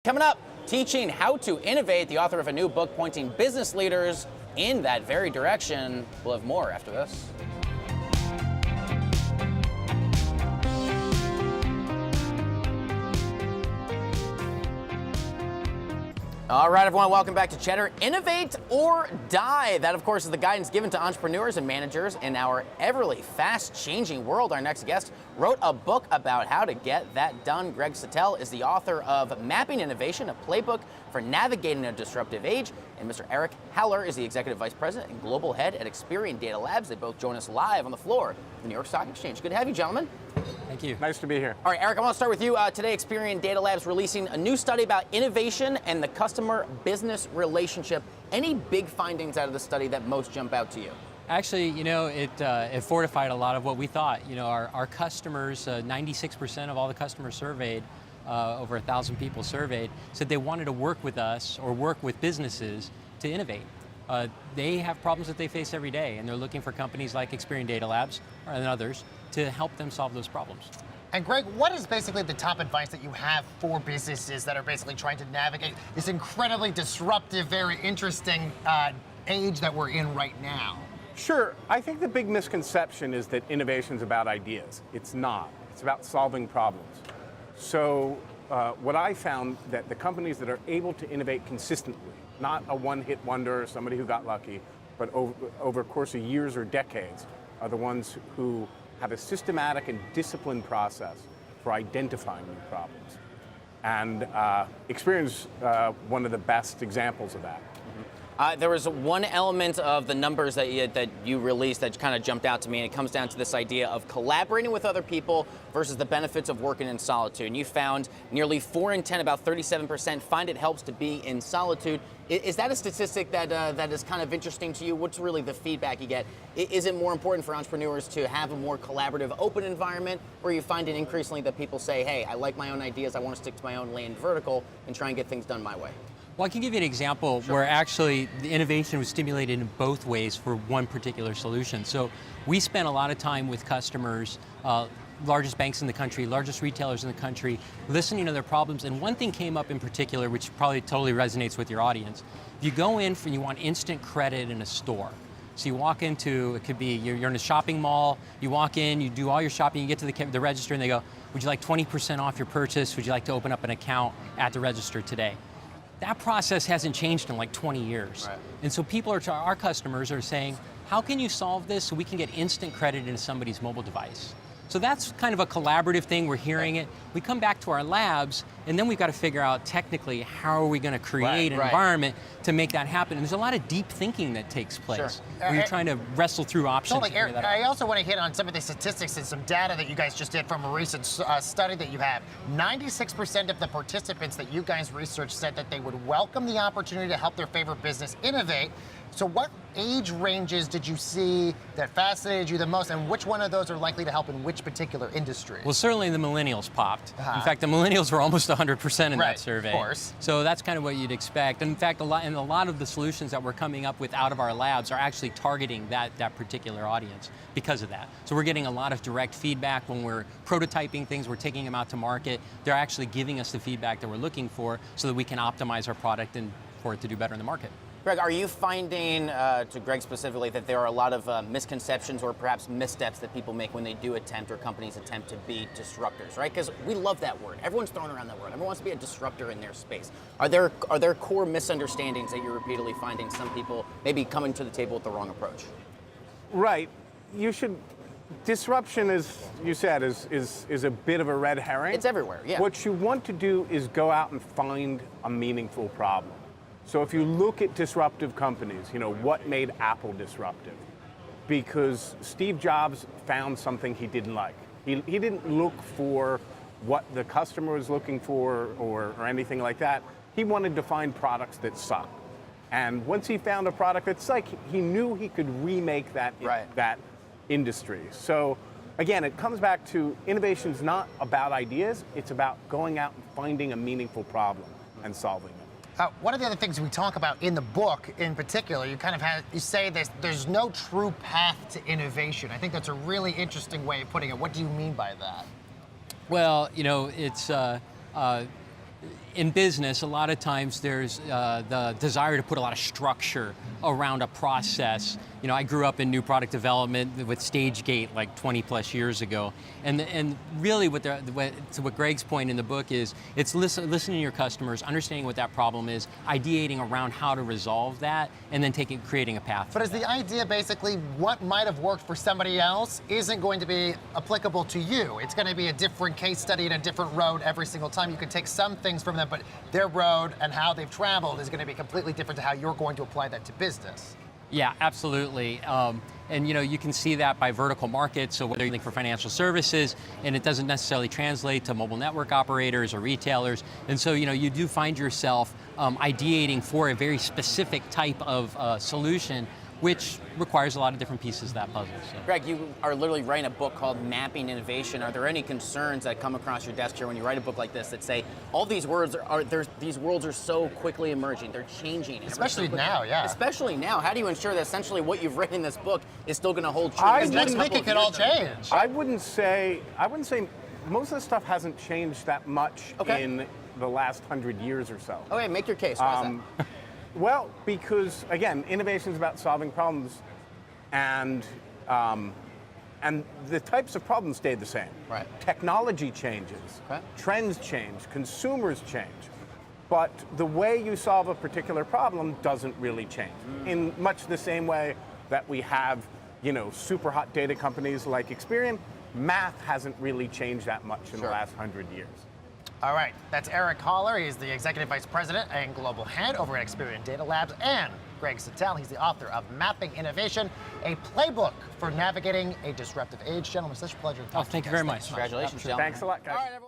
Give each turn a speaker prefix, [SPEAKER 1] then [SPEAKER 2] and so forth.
[SPEAKER 1] Coming up, teaching how to innovate, the author of a new book pointing business leaders in that very direction. We'll have more after this. All right, everyone, welcome back to Cheddar. Innovate or die. That, of course, is the guidance given to entrepreneurs and managers in our everly fast-changing world. Our next guest wrote a book about how to get that done. Greg Sattel is the author of Mapping Innovation, a playbook for navigating a disruptive age. And Mr. Eric Haller is the Executive Vice President and Global Head at Experian Datalabs. They both join us live on the floor of the New York Stock Exchange. Good to have you, gentlemen.
[SPEAKER 2] Thank you.
[SPEAKER 3] Nice to be here.
[SPEAKER 1] All right, Eric, I want to start with you. Today, Experian Datalabs releasing a new study about innovation and the customer-business relationship. Any big findings out of the study that most jump out to you?
[SPEAKER 2] Actually, it fortified a lot of what we thought. Our customers, 96% of all the customers surveyed, over 1,000 people surveyed, said they wanted to work with us or work with businesses to innovate. They have problems that they face every day, and they're looking for companies like Experian Datalabs and others to help them solve those problems.
[SPEAKER 4] And Greg, what is basically the top advice that you have for businesses that are basically trying to navigate this incredibly disruptive, very interesting age that we're in right now?
[SPEAKER 3] Sure. I think the big misconception is that innovation is about ideas. It's not. It's about solving problems. So what I found that the companies that are able to innovate consistently, not a one-hit wonder or somebody who got lucky, but over a course of years or decades, are the ones who have a systematic and disciplined process for identifying new problems. And Experian's one of the best examples of that.
[SPEAKER 1] There was one element of the numbers that you released that kind of jumped out to me, and it comes down to this idea of collaborating with other people versus the benefits of working in solitude. And you found nearly 4 in 10, about 37%, find it helps to be in solitude. Is that a statistic that is kind of interesting to you? What's really the feedback you get? Is it more important for entrepreneurs to have a more collaborative, open environment, or you find it increasingly that people say, hey, I like my own ideas, I want to stick to my own lane vertical and try and get things done my way?
[SPEAKER 2] Well, I can give you an example where actually the innovation was stimulated in both ways for one particular solution. So we spent a lot of time with customers, largest banks in the country, largest retailers in the country, listening to their problems. And one thing came up in particular, which probably totally resonates with your audience. If you go in and you want instant credit in a store. So you walk into, it could be, you're in a shopping mall, you walk in, you do all your shopping, you get to the register and they go, would you like 20% off your purchase? Would you like to open up an account at the register today? That process hasn't changed in like 20 years. Right. And so our customers are saying, how can you solve this so we can get instant credit into somebody's mobile device? So that's kind of a collaborative thing, we're hearing it. We come back to our labs, and then we've got to figure out technically how are we going to create an environment to make that happen. And there's a lot of deep thinking that takes place, where you're trying to wrestle through options.
[SPEAKER 4] Totally, Eric, I also want to hit on some of the statistics and some data that you guys just did from a recent study that you have. 96% of the participants that you guys researched said that they would welcome the opportunity to help their favorite business innovate. So what age ranges did you see that fascinated you the most, and which one of those are likely to help in which particular industry?
[SPEAKER 2] Well, certainly the millennials popped. In fact, the millennials were almost 100% in that survey.
[SPEAKER 4] Of course.
[SPEAKER 2] So that's kind of what you'd expect. And in fact, a lot of the solutions that we're coming up with out of our labs are actually targeting that particular audience because of that. So we're getting a lot of direct feedback when we're prototyping things, we're taking them out to market. They're actually giving us the feedback that we're looking for so that we can optimize our product and for it to do better in the market.
[SPEAKER 1] Greg, are you finding, to Greg specifically, that there are a lot of misconceptions or perhaps missteps that people make when they do attempt, or companies attempt to be disruptors, right? Because we love that word. Everyone's throwing around that word. Everyone wants to be a disruptor in their space. Are there core misunderstandings that you're repeatedly finding some people maybe coming to the table with the wrong approach?
[SPEAKER 3] Right. Disruption, as you said, is a bit of a red herring.
[SPEAKER 1] It's everywhere, yeah.
[SPEAKER 3] What you want to do is go out and find a meaningful problem. So if you look at disruptive companies, what made Apple disruptive? Because Steve Jobs found something he didn't like. He didn't look for what the customer was looking for or anything like that. He wanted to find products that sucked. And once he found a product that sucked, he knew he could remake that industry. So again, it comes back to innovation's not about ideas, it's about going out and finding a meaningful problem and solving it.
[SPEAKER 4] One of the other things we talk about in the book, in particular, you say there's no true path to innovation. I think that's a really interesting way of putting it. What do you mean by that?
[SPEAKER 2] Well, it's in business, a lot of times there's the desire to put a lot of structure around a process. You know, I grew up in new product development with StageGate like 20 plus years ago. And really what Greg's point in the book is, it's listening to your customers, understanding what that problem is, ideating around how to resolve that, and then creating a path.
[SPEAKER 4] But is the idea basically what might have worked for somebody else isn't going to be applicable to you? It's going to be a different case study and a different road every single time. You can take some things from them, but their road and how they've traveled is going to be completely different to how you're going to apply that to business.
[SPEAKER 2] Yeah, absolutely. And you know, you can see that by vertical markets. So whether you think for financial services, and it doesn't necessarily translate to mobile network operators or retailers. And so, you know, you do find yourself ideating for a very specific type of solution, which requires a lot of different pieces of that puzzle. So.
[SPEAKER 1] Greg, you are literally writing a book called Mapping Innovation. Are there any concerns that come across your desk here when you write a book like this that say all these words these worlds are so quickly emerging, they're changing?
[SPEAKER 4] Especially now, yeah.
[SPEAKER 1] Especially now. How do you ensure that essentially what you've written in this book is still going to hold true?
[SPEAKER 4] Because next week it could all change.
[SPEAKER 3] I wouldn't say most of the stuff hasn't changed that much in the last 100 years or so.
[SPEAKER 1] Okay, make your case. Why is that?
[SPEAKER 3] Well, because again, innovation is about solving problems, and the types of problems stay the same.
[SPEAKER 1] Right.
[SPEAKER 3] Technology changes,
[SPEAKER 1] Okay.
[SPEAKER 3] trends change, consumers change, but the way you solve a particular problem doesn't really change. In much the same way that we have, you know, super hot data companies like Experian, math hasn't really changed that much in the last 100 years.
[SPEAKER 4] All right, that's Eric Haller. He's the Executive Vice President and Global Head over at Experian Datalabs, and Greg Sattel. He's the author of Mapping Innovation, a playbook for navigating a disruptive age. Gentlemen, such a pleasure to talk to you.
[SPEAKER 2] Thank you very much.
[SPEAKER 1] Congratulations, gentlemen.
[SPEAKER 3] Thanks a lot, guys.
[SPEAKER 1] All right, everyone.